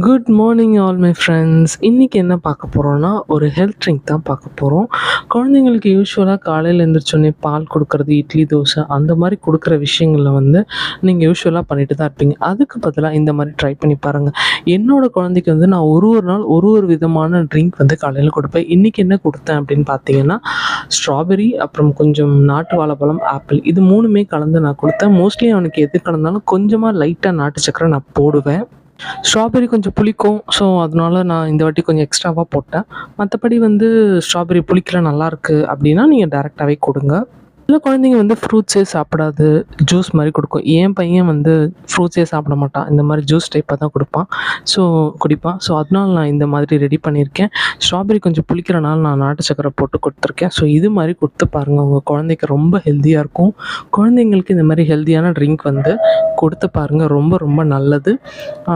Good morning all my friends. இன்றைக்கி என்ன பார்க்க போகிறோன்னா, ஒரு ஹெல்த் ட்ரிங்க் தான் பார்க்க போகிறோம். குழந்தைங்களுக்கு யூசுவலாக காலையில் எழுந்திரிச்சோடனே பால் கொடுக்கறது, இட்லி, தோசை அந்த மாதிரி கொடுக்குற விஷயங்களில் வந்து நீங்கள் யூசுவலாக பண்ணிட்டு தான் இருப்பீங்க. அதுக்கு பதிலாக இந்த மாதிரி ட்ரை பண்ணி பாருங்கள். என்னோட குழந்தைக்கு வந்து நான் ஒரு ஒரு நாள் ஒரு ஒரு விதமான ட்ரிங்க் வந்து காலையில் கொடுப்பேன். இன்றைக்கி என்ன கொடுத்தேன் அப்படின்னு பார்த்தீங்கன்னா, ஸ்ட்ராபெரி, அப்புறம் கொஞ்சம் நாட்டு வாழைப்பழம், ஆப்பிள் இது 3மே கலந்து நான் கொடுத்தேன். மோஸ்ட்லி அவனுக்கு எது கலந்தாலும் கொஞ்சமாக லைட்டாக நாட்டு சர்க்கரை நான் போடுவேன். ஸ்ட்ராபெரி கொஞ்சம் புளிக்கும். ஸோ, அதனால நான் இந்த வாட்டி கொஞ்சம் எக்ஸ்ட்ராவா போட்டேன். மத்தபடி வந்து ஸ்ட்ராபெரி புளிக்கல நல்லாயிருக்கு அப்படின்னா, நீங்க டைரக்ட்டாவே கொடுங்க. சில குழந்தைங்க வந்து ஃப்ரூட்ஸே சாப்பிடாது. ஜூஸ் மாரி குடுக்கும். என் பையன் வந்து ஃப்ரூட்ஸே சாப்பிட மாட்டான். இந்த மாரி ஜூஸ் டைப்பா தான் குடுப்பான். ஸோ குடிப்பான். ஸோ, அதனால நான் இந்த மாதிரி ரெடி பண்ணியிருக்கேன். ஸ்ட்ராபெரி கொஞ்சம் புளிக்கிறனால நான் நாட்டு சர்க்கரை போட்டு குடுத்துருக்கேன். ஸோ, இது மாரி குடுத்து பாருங்க. உங்க குழந்தைக்கு ரொம்ப ஹெல்த்தியா இருக்கும். குழந்தைங்களுக்கு இந்த மாரி ஹெல்த்தியான ட்ரிங்க் வந்து குடுத்து பாருங்க. ரொம்ப ரொம்ப நல்லது. ஆ